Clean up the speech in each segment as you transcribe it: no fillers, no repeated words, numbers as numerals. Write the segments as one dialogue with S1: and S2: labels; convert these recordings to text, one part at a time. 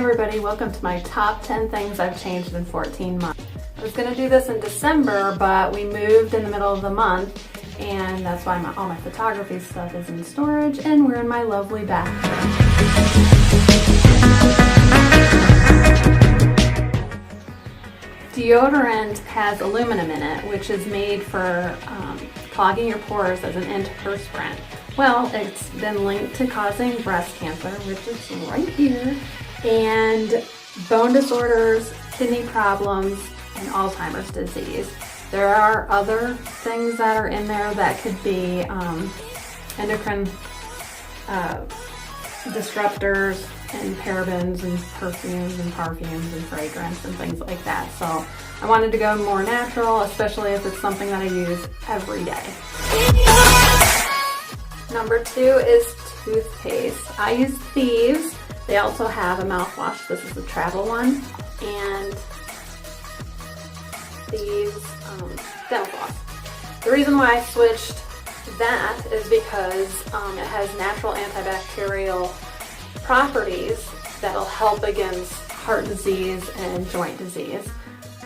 S1: everybody, welcome to my top 10 things I've changed in 14 months. I was going to do this in December, but we moved in the middle of the month, and that's why all my photography stuff is in storage, and we're in my lovely bathroom. Deodorant has aluminum in it, which is made for clogging your pores as an antiperspirant. Well, it's been linked to causing breast cancer, which is right here, and bone disorders, kidney problems, and Alzheimer's disease. There are other things that are in there that could be endocrine disruptors and parabens and perfumes and fragrance and things like that. So I wanted to go more natural, especially if it's something that I use every day. Number 2 is toothpaste. I use Thieves. They also have a mouthwash. This is a travel one. And Thieves dental floss. The reason why I switched that is because it has natural antibacterial properties that'll help against heart disease and joint disease.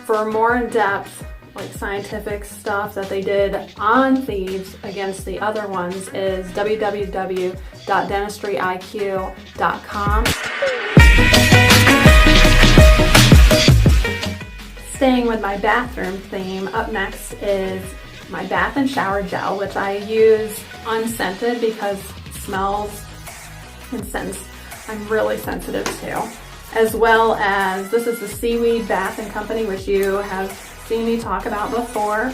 S1: For more in-depth, like scientific stuff that they did on Thieves against the other ones is www.dentistryIQ.com. Staying with my bathroom theme, up next is my bath and shower gel, which I use unscented because smells and scents I'm really sensitive to. As well as, this is the Seaweed Bath & Company, which you have seen me talk about before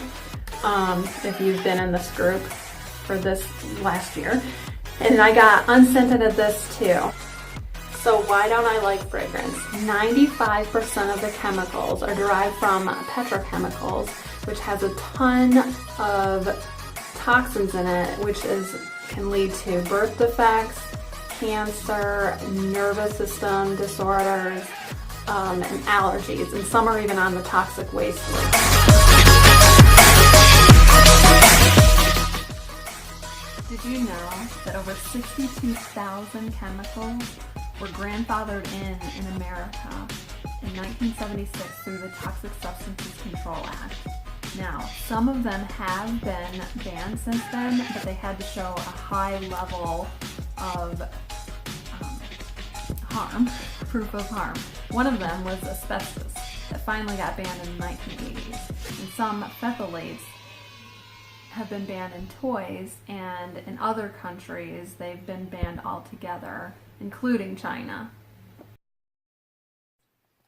S1: if you've been in this group for this last year. And I got unscented of this too. So why don't I like fragrance? 95% of the chemicals are derived from petrochemicals, which has a ton of toxins in it, which can lead to birth defects, cancer, nervous system disorders, and allergies, and some are even on the toxic waste list. Did you know that over 62,000 chemicals were grandfathered in America in 1976 through the Toxic Substances Control Act? Now, some of them have been banned since then, but they had to show a high level of harm, proof of harm. One of them was asbestos that finally got banned in the 1980s. And some phthalates have been banned in toys, and in other countries they've been banned altogether, including China.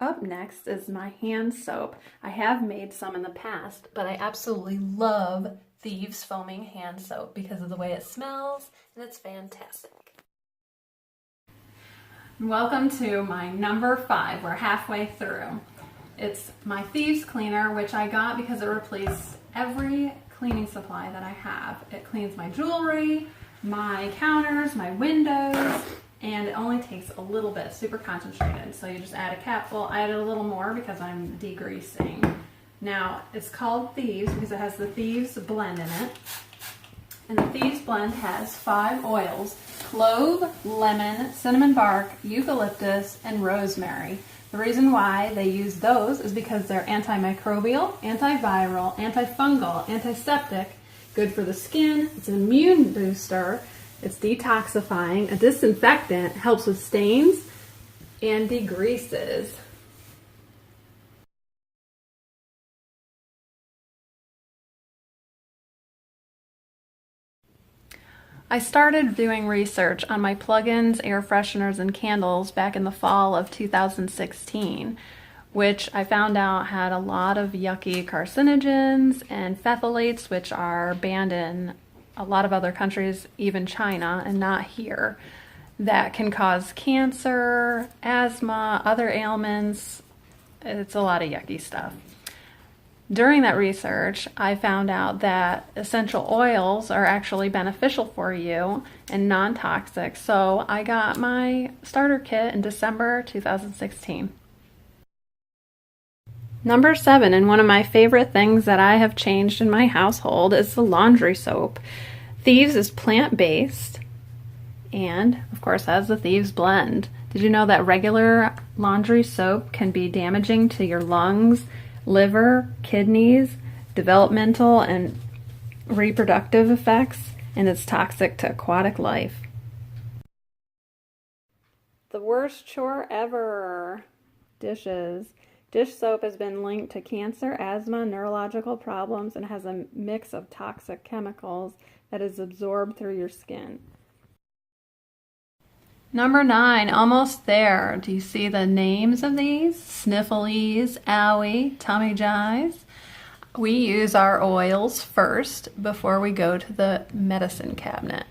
S1: Up next is my hand soap. I have made some in the past, but I absolutely love Thieves Foaming Hand Soap because of the way it smells, and it's fantastic. Welcome to my number 5. We're halfway through. It's my Thieves Cleaner, which I got because it replaced every cleaning supply that I have. It cleans my jewelry, my counters, my windows, and it only takes a little bit, super concentrated. So you just add a capful. I added a little more because I'm degreasing. Now, it's called Thieves because it has the Thieves blend in it. And the Thieves blend has 5 oils: clove, lemon, cinnamon bark, eucalyptus, and rosemary. The reason why they use those is because they're antimicrobial, antiviral, antifungal, antiseptic, good for the skin, it's an immune booster, it's detoxifying, a disinfectant, helps with stains, and degreases. I started doing research on my plugins, air fresheners, and candles back in the fall of 2016, which I found out had a lot of yucky carcinogens and phthalates, which are banned in a lot of other countries, even China, and not here, that can cause cancer, asthma, other ailments. It's a lot of yucky stuff. During that research, I found out that essential oils are actually beneficial for you and non-toxic, so I got my starter kit in December 2016. Number 7, and one of my favorite things that I have changed in my household, is the laundry soap. Thieves is plant-based and, of course, has the Thieves blend. Did you know that regular laundry soap can be damaging to your lungs, liver, kidneys, developmental and reproductive effects, and it's toxic to aquatic life? The worst chore ever. Dishes. Dish soap has been linked to cancer, asthma, neurological problems, and has a mix of toxic chemicals that is absorbed through your skin. Number 9, almost there. Do you see the names of these? Sniffles, owie, tummy jies. We use our oils first before we go to the medicine cabinet.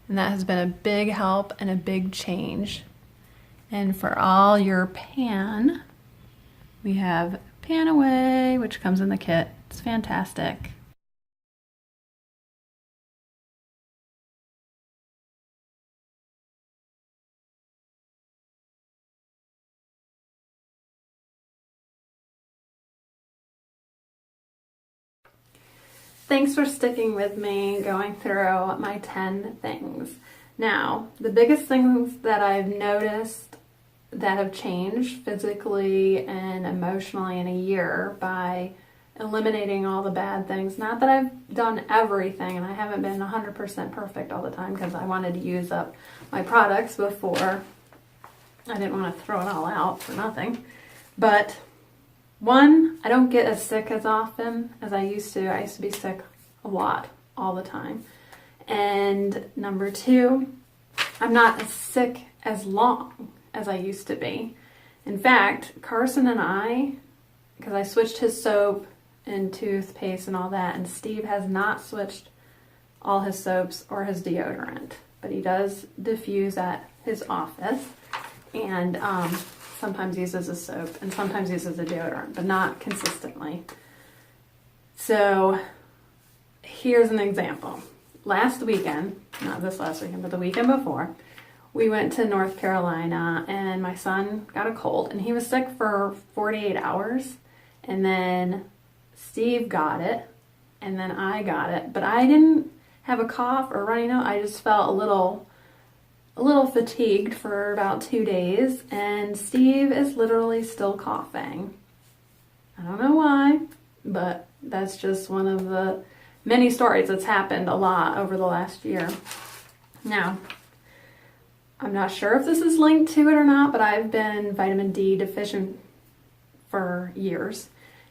S1: And that has been a big help and a big change. And for all your pan, we have Pan Away, which comes in the kit. It's fantastic. Thanks for sticking with me going through my 10 things. Now, the biggest things that I've noticed that have changed physically and emotionally in a year by eliminating all the bad things. Not that I've done everything, and I haven't been 100% perfect all the time because I wanted to use up my products before. I didn't want to throw it all out for nothing. But one, I don't get as sick as often as I used to. I used to be sick a lot, all the time. And number 2, I'm not as sick as long as I used to be. In fact, Carson and I, because I switched his soap and toothpaste and all that, and Steve has not switched all his soaps or his deodorant, but he does diffuse at his office, and sometimes uses a soap and sometimes uses a deodorant, but not consistently. So here's an example. Last weekend, not this last weekend, but the weekend before, we went to North Carolina, and my son got a cold, and he was sick for 48 hours, and then Steve got it, and then I got it, but I didn't have a cough or runny nose. I just felt a little fatigued for about 2 days, and Steve is literally still coughing. I don't know why, but that's just one of the many stories that's happened a lot over the last year. Now, I'm not sure if this is linked to it or not, but I've been vitamin D deficient for years,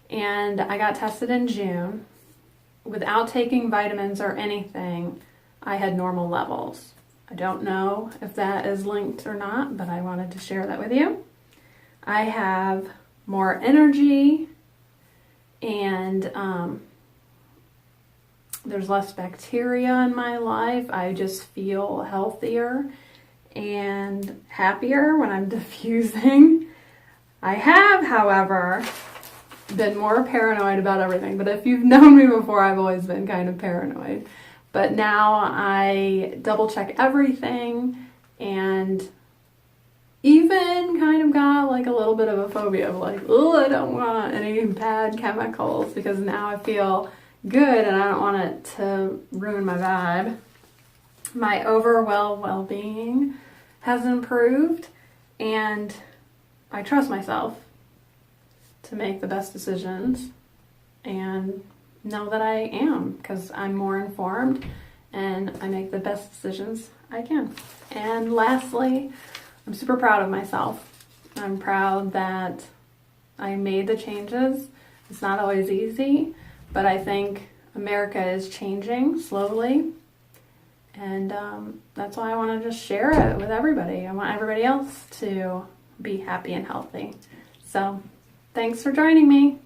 S1: and I got tested in June. Without taking vitamins or anything, I had normal levels. I don't know if that is linked or not, but I wanted to share that with you. I have more energy, and there's less bacteria in my life. I just feel healthier and happier when I'm diffusing. I have, however, been more paranoid about everything, but if you've known me before, I've always been kind of paranoid. But now I double check everything, and even kind of got like a little bit of a phobia of like, oh, I don't want any bad chemicals, because now I feel good and I don't want it to ruin my vibe. My overall well-being has improved, and I trust myself to make the best decisions and know that I am, because I'm more informed and I make the best decisions I can. And lastly, I'm super proud of myself. I'm proud that I made the changes. It's not always easy, but I think America is changing slowly, and that's why I want to just share it with everybody. I want everybody else to be happy and healthy. So thanks for joining me.